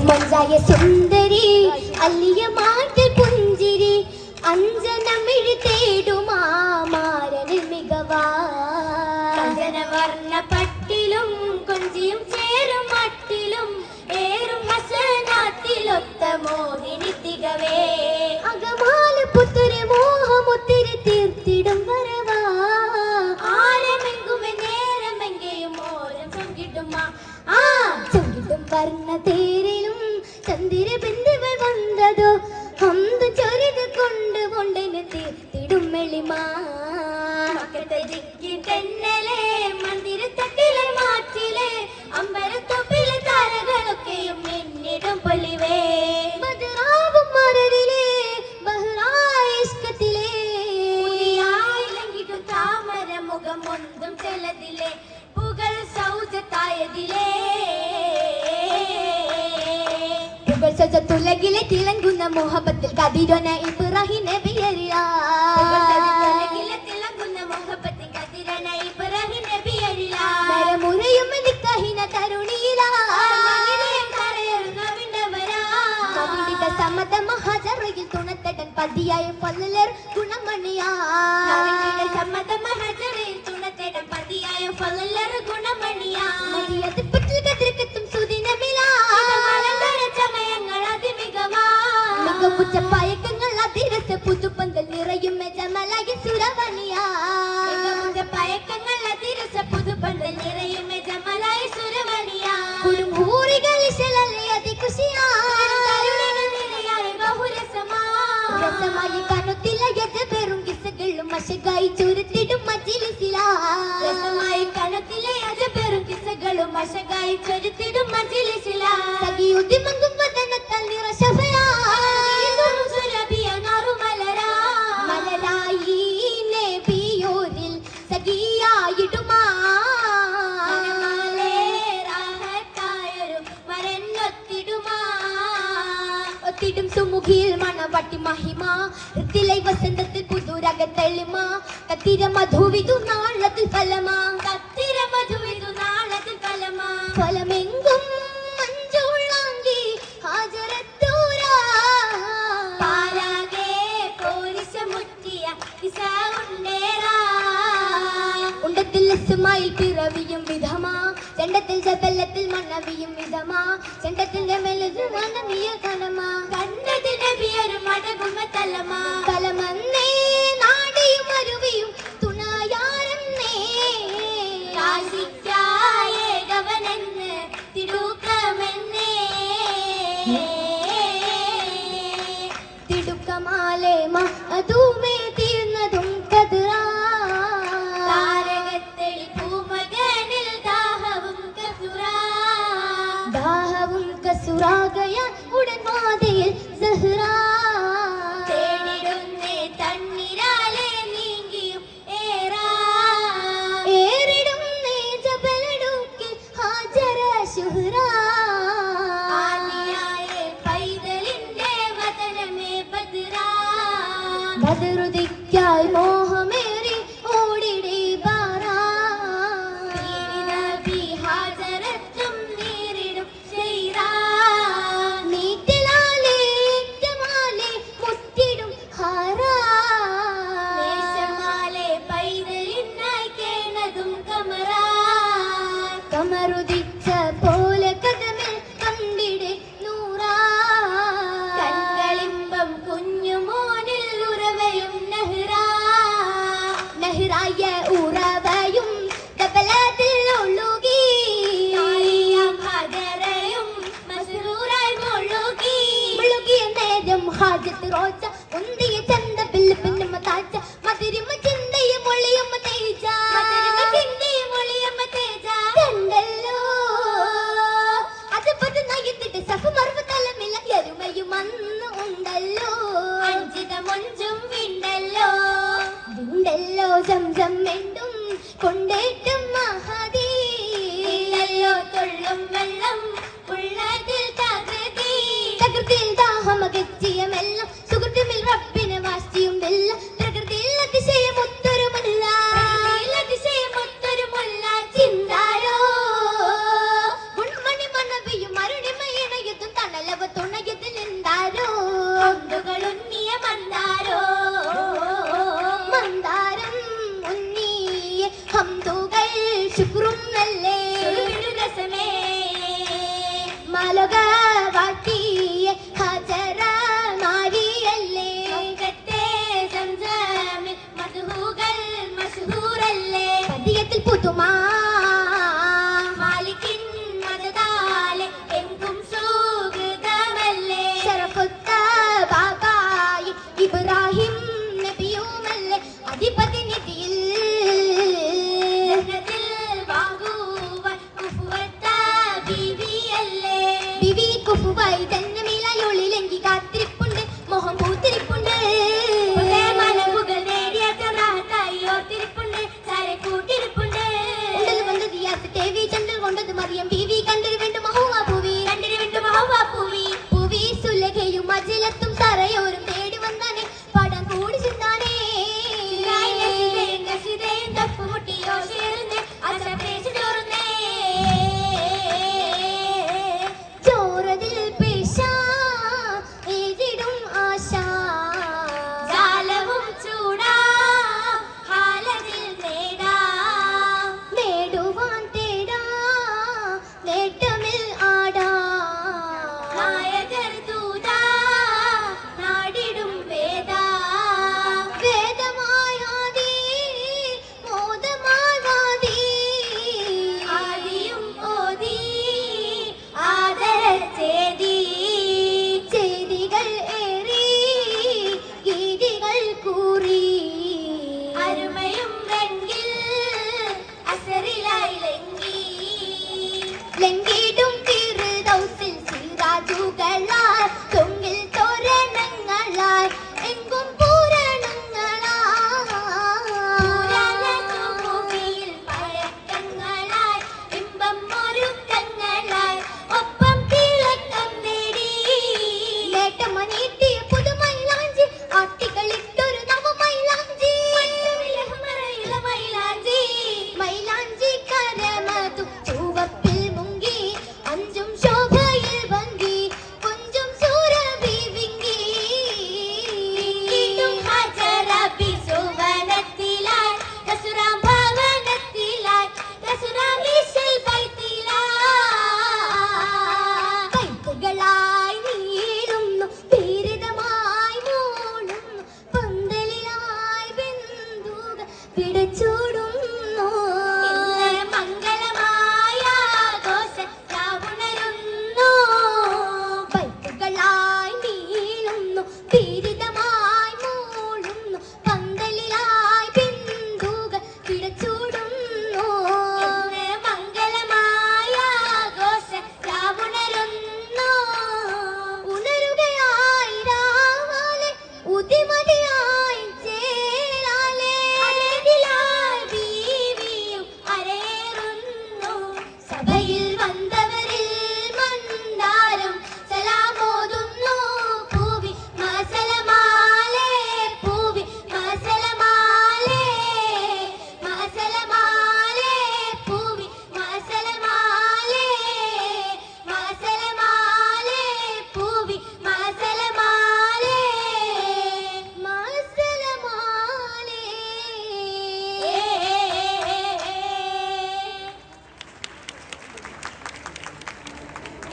മഞ്ചായ സുന്ദരി അല്ലിയ മാറ്റൽ പുഞ്ചിരി അഞ്ജനമിഴി തേടുമാ മാരനിൽ മികവാ വർണ്ണ പട്ടിലും കൊഞ്ചിയും ചേരും മട്ടിലും ഏറും ഹസനാത്തിലൊത്ത മോഹിനി തികവേ അകമാല പുത്തരി മോഹമൊത്തിരി തീർത്തിടും വരവാ ആരമെങ്കുമെ നേരമെങ്കയും ഓരം ചൊങ്കിടുമാ ചൊങ്കിടും വർണ്ണ തേരിലും ചന്ദിര ബിന്ദുവൾ വന്നതോ ഹംദ് ചൊരിത് കൊണ്ട് കൊണ്ടിന് തീർത്തിടും എളിമാ തെന്നലെ മന്ദിരത്തട്ടിലെ മാറ്റിലെ അമ്പരത്തൊപ്പിലെ താരകളൊക്കെയും എന്നിടും പൊലിവേ ബദറാവും മരരിലെ ബഹ്റായിഷ്കത്തിലെ ലംഘിട്ടു താമര മുഖം ഒന്നും ചെലതിലെ പുകൾ സൗജത്തായതിലെ പുകൾ സൗജത്തുലകിലെ തിളങ്ങുന്ന മോഹബത്തിൽ കതിരൊന ഇബ്രാഹിം നബിയറിയാ പതിയായ ഫലലർ ഗുണമണിയാ സമ്മത മഹജറിൽ തുണത്തേടം പതിയായ ഫലലർ ഗുണമണിയാ മരിയതിപ്പത്തിൽ കതിർക്കത്തും സുദിനമിലാ മലങ്കര ചമയങ്ങൾ അതിമികവാ മികവുറ്റ പായക്കങ്ങൾ അതിരസ പുതുപ്പന്തൽ നിറയും ജമലായ സുരവണിയാ മികവുറ്റ പായക്കങ്ങൾ അതിരസ പുതുപ്പന്തൽ നിറയും ജമലായ സുരവണിയാ കുടുംബൂറികൾ ഇശലല്ലേ അതികുശിയാ രസമായി കനുത്തിലെ യജബെറും കിസ്സകളും മശകായി ചുരുത്തിടും മജിലിസിലാ രസമായി കനുത്തിലെ യജബെറും കിസ്സകളും മശകായി ചുരുത്തിടും മജിലിസിലാ സഖിയുതി മങ്കും വദനത്താൽ നിറശഫയാ സുരഭിയ നറുമലരാ മലരായി നബിയോരിൽ സഖിയായിടുമാ ഒത്തിടും സുമുഖിയിൽ മണവട്ടി മഹിമ ഋത്തിലൈ വസന്തത്തിൽ പുതുരകത്തെളിമ കത്തിര മധുവിതു നാളത്തിൽ ഫലമാ കത്തിര മധുവിതു നാളത്തിൽ ഫലമാ ഫലമെങ്കും മഞ്ചുള്ളാങ്കി ഹാജരത്തൂരാ പാരാകെ പോരിശമുറ്റിയ കിസാ ഉണ്ടേറാ ഉണ്ടത്തിൽ ഇസ്മായിൽ പിറവിയും വിധമാ ചെണ്ടത്തിൽ ജബലത്തിൽ മണവിയും വിധമാ ചെണ്ടത്തിന്റെ മേലൊരു മനവിയ കനമാ കണ്ടതിൽ നബിയൊരു മടകുമ തലമാ തലമന്നേ നാടിയും അരുവിയും തുണായാരെന്നേ കാശിക്കായേകവനെന്ന് തിടുക്കമെന്നേ തിടുക്കമാലേ അതുമേ തീർന്നതും കതിറാ സുറാഗയ ഉടൻ വാതിൽ സഹ്റാ തേടിടുന്നേ തണ്ണിരാലെ നീങ്ങിയും ഏറാ ഏറിടുന്നേ ജബലടുക്കിൽ ഹാജര ശുഹ്റാ ആദിയായ പൈതലിന്റെ വദനമേ ബദ്റാ ബദ്റുദിക്കായി മോഹമേറി ഓടിടേ ബാറാ നബി ഹാജരത്തും നീരിടും ശൈറാ കമറുദിച്ച പോലെ കഥമിൽ കണ്ടിടെ നൂറാ കൺകളിമ്പം കുഞ്ഞുമോനിൽ ഉറവയും നെഹ്റാ നെഹ്റായ ഉറവയും കബലത്തിൽ ഒഴുകി ഹാജറയും മസ്റൂറായി മുഴുകി മുഴുകിയ നേരം ഹാജത്ത് റോജ ഉന്തിയ ചന്ത ബില്ല് പിന്നെ മതാച്ച മതിരിമ ചിന്തയ മൊളിയമ്മ തേജ മതിരിമ ചിന്തയ മൊളിയമ്മ തേജ കണ്ടല്ലോ അതുപോലെ നയത്തിട്ട് സഫ് മറുപ തലമില്ല എരുമയും അന്ന് ഉണ്ടല്ലോ അഞ്ചിത മൊഞ്ചും വിണ്ടല്ലോ വിണ്ടല്ലോ സംസം മെണ്ടും കൊണ്ടേറ്റും മഹദീ തൊള്ളും വെള്ളം ഉള്ളതിൽ തകൃതിയിൽ ദാഹമകറ്റിയമെല്ലാം സുഹൃത്തുമിൽ റബ്ബിനെ വാശിയും വെല്ല പ്രകൃതിയിൽ അതിശയമൊത്തൊരുമല്ല ചിന്താരോ ഗുൺമണി മനവിയും അരുണിമയിണയതും മാലോക വാഴ്ത്തിയ ഹജറ മാരിയല്ലേ സംസമിൽ മദ്ഹൂകൾ മശ്ഹൂറല്ലേ പതിയത്തിൽ പുതുമാ മാലിക്കിൻ മദദാലെ എങ്കും സുഗതമല്ലേ ശരഫുത്ത ബാബായി ഇബ്രാഹിം നബിയുമല്ലേ അധിപതി നിധിയിൽ ബിവി കുഫുവായി ജന്മമിലയുള്ളിലെങ്കി കാത്തിരിപ്പുണ്ട് മോഹം പൂത്തിരിപ്പുണ്ട് മലമുകൾ നേടിയ ഓർത്തിരിപ്പുണ്ട് സാരെ കൂട്ടിരിപ്പുണ്ട് വന്ന് ദിയാസ് ദേവി ചന്ദ്രൻ കൊണ്ടത് മറിയം ബീവി കണ്ടിരു വേണ്ടു മഹുവാ പൂവി കണ്ടിരു വേണ്ടു മഹുവാ പൂവി പൂവി സുലഖയും അജലത്തും സറയോരും തേടി വന്നാനേ പാടാൻ കൂടി ചിന്താനേ തപ്പുമുട്ടിയോ ചേർന്ന് അസ പേശി ചോറുന്നേ ചോറതിൽ പേശ ഏതിടും ആശ ജാലവും ചൂടാ ഹാലതിൽ നേടാ നേടുവാൻ തേടാ നേട്ടമിൽ ആടാ നായകർ ദൂതാ നാടിടും വേദാ വേദമായാതി മോദമാവാതി ആദിയും ഓതി ആദരച്ചേതി ചെയ്തികൾ ഏറി ഗീതികൾ കൂറി അരുമയും രംഗിൽ അസറിലായി ലംഘിടും തിരുദൗസിൽ സിറാജുകളാൽ തൊങ്ങിൽ തോരണങ്ങളാൽ എങ്കും പൂരണങ്ങളാൽ പഴക്കങ്ങളാൽ ഇമ്പം ഒരുക്കങ്ങളാൽ ഒപ്പം തിളക്കം നേടി നേട്ടമനീട്ടിയ പുതുമൈലാഞ്ചി ആട്ടികളിട്ടൊരു നവമൈലാഞ്ചി മൈലാഞ്ചി കരമതു ചുവപ്പിൽ മുങ്ങി അഞ്ചും ശോഭയിൽ ഭംഗി കൊഞ്ചും സൂരഭി വിങ്ങി ഹജറബി സുവനത്തിലായി കസുറാം ഭവനത്തിലായി കസുറാം ഈശൽ ബൈത്തിലായി കൈകളായി നീളുന്നു പീരിതമായി മൂളുന്നു പന്തലിലായി ബന്ധുക പിടച്ചൂടുന്നു